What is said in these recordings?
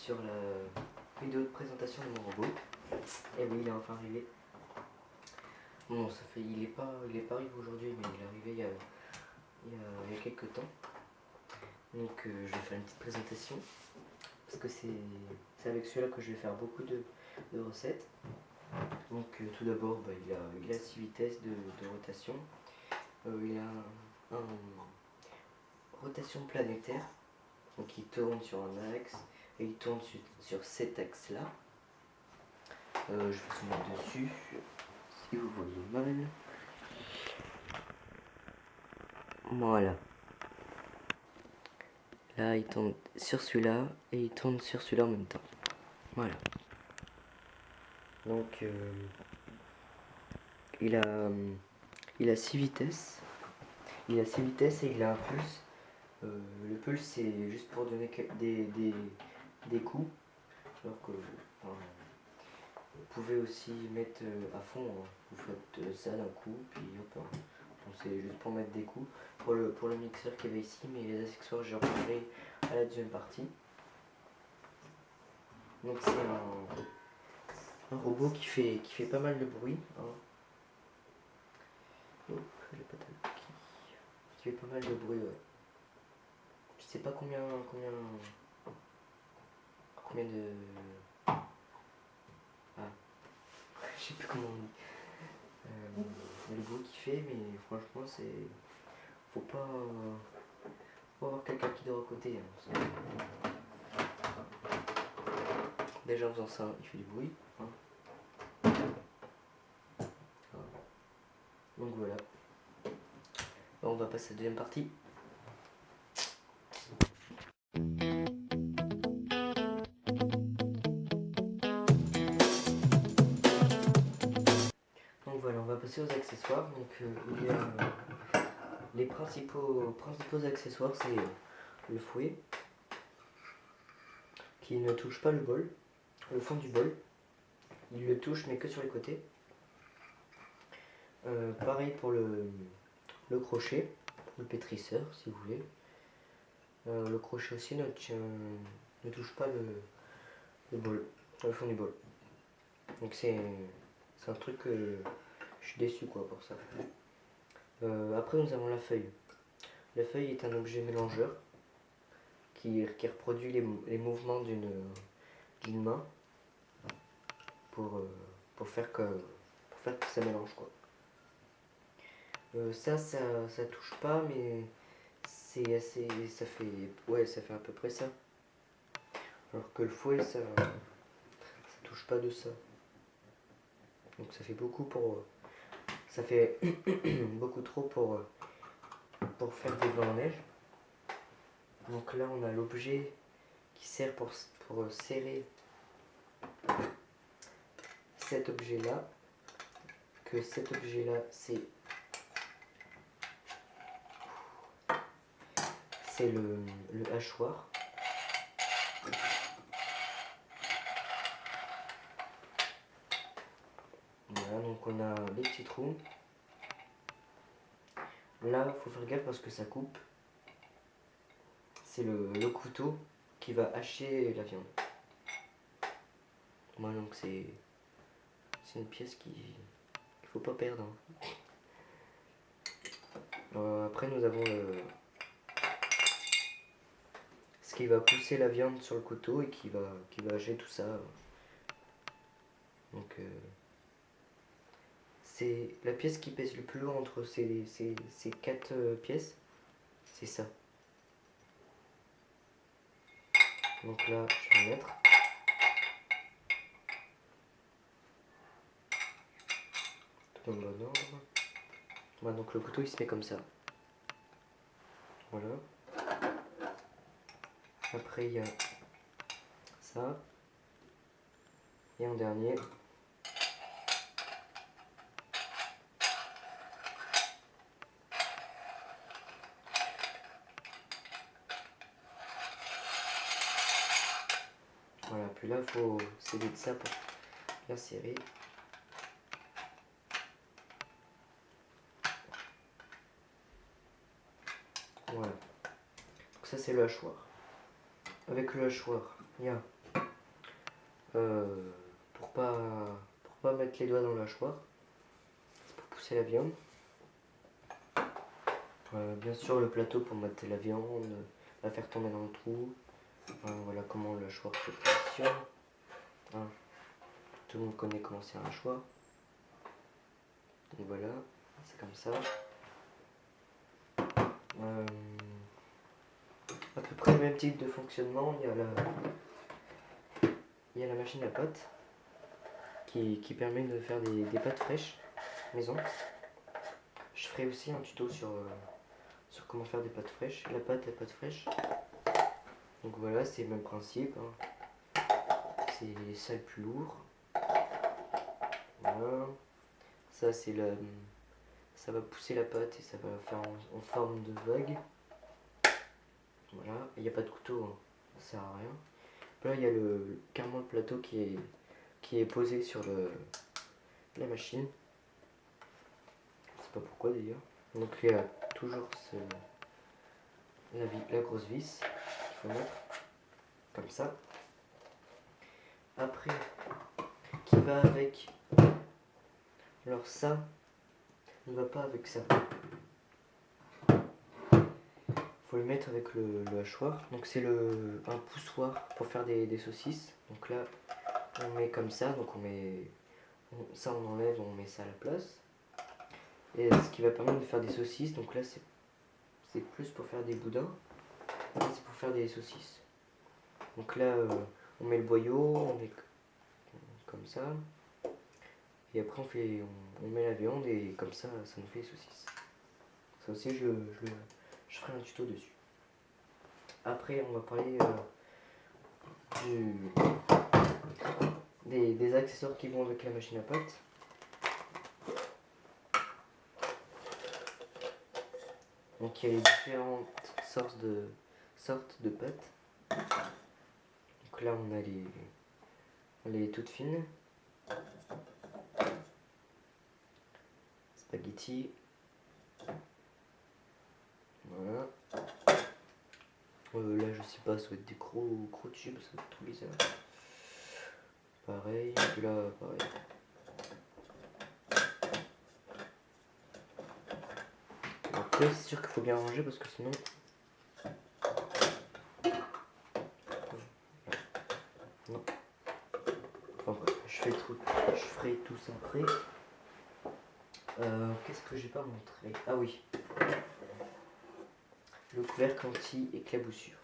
sur la vidéo de présentation de mon robot. Et oui, il est enfin arrivé. Bon, il est pas arrivé aujourd'hui, mais il est arrivé il y a quelques temps. Donc je vais faire une petite présentation. Parce que c'est avec celui-là que je vais faire beaucoup de recettes. Donc tout d'abord, il a 6 vitesses de rotation. Il a un rotation planétaire. Donc il tourne sur un axe et il tourne sur cet axe là. Je vais se mettre dessus si vous voyez mal. Voilà. Là il tourne sur celui-là et il tourne sur celui-là en même temps. Voilà. Donc il a 6 vitesses. Il a 6 vitesses et il a un pulse. Le pulse c'est juste pour donner des coups. Alors que vous pouvez aussi mettre à fond, hein. Vous faites ça d'un coup, puis hop, hein. C'est juste pour mettre des coups. Pour le mixeur qui est ici, mais les accessoires je reprendrai à la deuxième partie. Donc c'est un robot qui fait pas mal de bruit, hein. Hop, j'ai pas qui fait pas mal de bruit, ouais. Je sais pas combien de... Ah, je sais plus comment on dit. Le bruit qu'il fait, mais franchement c'est... Faut avoir quelqu'un qui dort à côté, hein. Déjà en faisant ça, il fait du bruit, hein. Donc voilà. On va passer à la deuxième partie. Donc voilà, on va passer aux accessoires. Donc il y a les principaux accessoires, c'est le fouet qui ne touche pas le fond du bol. Il le touche mais que sur les côtés. Pareil pour le crochet, le pétrisseur si vous voulez. Le crochet aussi ne touche pas le fond du bol. Donc c'est un truc que je suis déçu quoi pour ça. Après nous avons la feuille. La feuille est un objet mélangeur qui reproduit les mouvements d'une main pour faire que ça mélange quoi. Ça touche pas, mais c'est assez, ça fait à peu près ça. Alors que le fouet ça touche pas de ça. Donc ça fait beaucoup ça fait beaucoup trop pour faire des bains en neige. Donc là on a l'objet qui sert pour serrer cet objet là. Que cet objet là c'est le hachoir. Voilà, donc on a les petits trous. Là, il faut faire gaffe parce que ça coupe. C'est le couteau qui va hacher la viande. Voilà, donc c'est une pièce qu'il faut pas perdre, hein. Après, nous avons ce qui va pousser la viande sur le couteau et qui va hacher tout ça. Donc c'est la pièce qui pèse le plus lourd entre ces 4 pièces, c'est ça. Donc là je vais mettre. Tout dans le bon ordre. Voilà, donc le couteau il se met comme ça. Voilà. Après il y a ça. Et en dernier. Voilà, puis là il faut s'aider de ça pour bien serrer. Voilà. Donc ça c'est le hachoir. Avec le hachoir, il y a pour pas mettre les doigts dans la hachoir, pour pousser la viande. Bien sûr le plateau pour mettre la viande, la faire tomber dans le trou. Voilà comment le hachoir se positionne. Hein. Tout le monde connaît comment c'est un hachoir. Donc voilà, c'est comme ça. À peu près le même type de fonctionnement. Il y a la machine à pâte qui permet de faire des pâtes fraîches maison. Je ferai aussi un tuto sur comment faire des pâtes fraîches, la pâte fraîche. Donc voilà, c'est le même principe. Hein. C'est ça le plus lourd. Voilà. Ça c'est ça va pousser la pâte et ça va faire en forme de vague. Voilà, il n'y a pas de couteau, hein. Ça sert à rien. Là il y a carrément le plateau qui est posé sur la machine. Je sais pas pourquoi d'ailleurs. Donc il y a toujours la grosse vis qu'il faut mettre comme ça. Après, qui va avec. Alors ça ne va pas avec ça. Faut le mettre avec le hachoir. Donc c'est un poussoir pour faire des saucisses. Donc là on met comme ça. Donc ça on enlève, on met ça à la place. Et ce qui va permettre de faire des saucisses. Donc là c'est plus pour faire des boudins. Là c'est pour faire des saucisses. Donc là on met le boyau, on met comme ça. Et après on met la viande et comme ça nous fait les saucisses. Ça aussi je ferai un tuto dessus. Après on va parler des accessoires qui vont avec la machine à pâte. Donc il y a les différentes sortes de pâtes. Donc là on a les toutes fines. Spaghetti. Voilà. Là je sais pas, ça va être des gros tubes, ça va être trop bizarre. Pareil, là pareil. Après c'est sûr qu'il faut bien ranger parce que sinon. Non. Enfin bref, je ferai tout ça après. Qu'est-ce que j'ai pas montré? Ah oui. Le couvercle anti-éclaboussure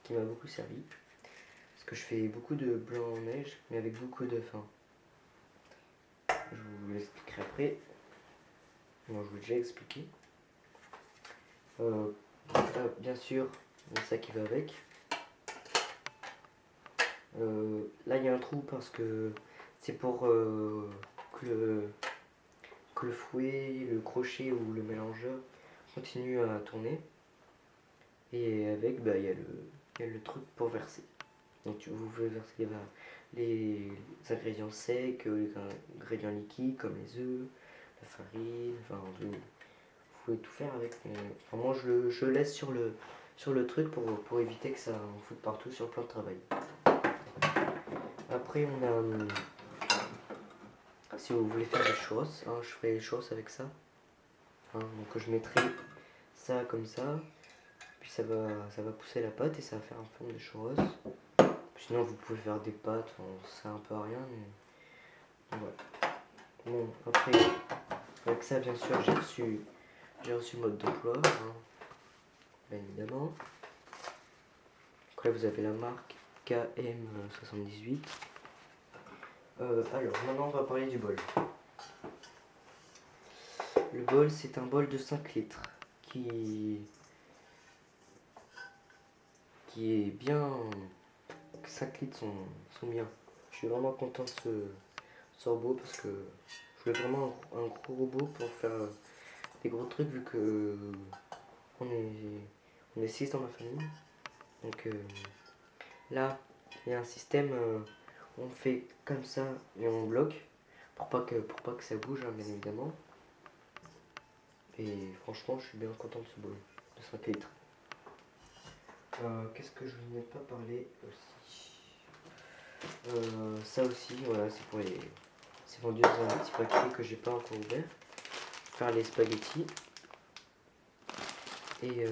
qui m'a beaucoup servi parce que je fais beaucoup de blanc en neige mais avec beaucoup de fin. Je vous l'expliquerai après. Non, je vous l'ai déjà expliqué. Là, bien sûr, il y a ça qui va avec. Là il y a un trou parce que c'est pour que le fouet, le crochet ou le mélangeur continue à tourner. Et avec, il y a le truc pour verser. Donc vous pouvez verser les ingrédients secs, les ingrédients liquides comme les œufs, la farine, enfin vous pouvez tout faire avec. Enfin, moi je laisse sur le truc pour éviter que ça en foute partout sur le plan de travail. Après on a, si vous voulez faire des churros, hein, je ferai les churros avec ça. Hein, donc je mettrai ça comme ça. Puis ça va pousser la pâte et ça va faire en forme de churros. Sinon vous pouvez faire des pâtes, ça sert un peu à rien mais voilà. Bon après avec ça bien sûr j'ai reçu le mode d'emploi, hein, bien évidemment. Donc là vous avez la marque KM78. Alors maintenant on va parler du bol. Le bol c'est un bol de 5 litres qui est bien. 5 litres sont bien. Je suis vraiment content de ce robot parce que je voulais vraiment un gros robot pour faire des gros trucs vu que on est 6 dans ma famille. Donc là il y a un système, on fait comme ça et on bloque pour pas que ça bouge, hein, bien évidemment. Et franchement je suis bien content de ce bol de 5 litres. Qu'est-ce que je n'ai pas parlé aussi? Ça aussi, voilà, c'est pour les. C'est vendu dans un petit paquet que j'ai pas encore ouvert. Faire les spaghettis. Et une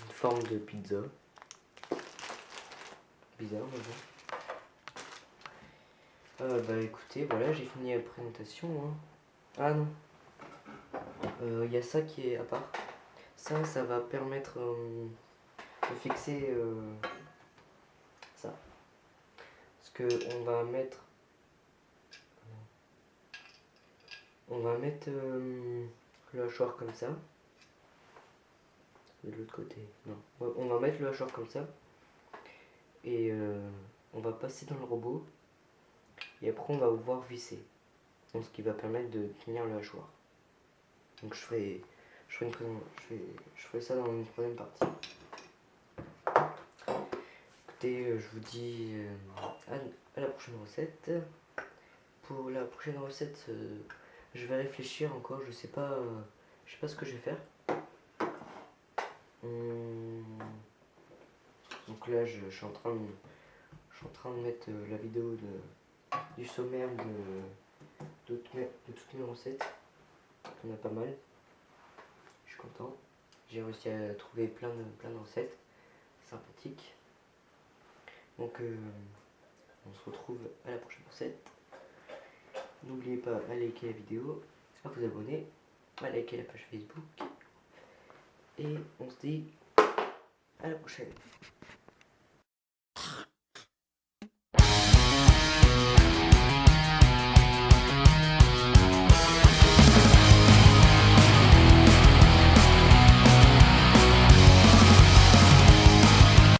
forme de pizza. Bizarre, mais bon. Bah écoutez, voilà, j'ai fini la présentation. Hein. Ah non, il y a ça qui est à part. Ça va permettre de fixer ça. Parce que on va mettre le hachoir comme ça. De l'autre côté, non. On va mettre le hachoir comme ça. Et on va passer dans le robot. Et après on va pouvoir visser. Donc ce qui va permettre de tenir le hachoir. Donc je ferai ça dans une troisième partie. Écoutez, je vous dis à la prochaine recette. Pour la prochaine recette, je vais réfléchir encore. Je sais pas ce que je vais faire. Donc là, je suis en train de mettre la vidéo du sommaire de toutes mes recettes. Il y en a pas mal. Je suis content. J'ai réussi à trouver plein de recettes sympathiques. Donc on se retrouve à la prochaine recette. N'oubliez pas à liker la vidéo, à vous abonner, à liker la page Facebook. Et on se dit à la prochaine.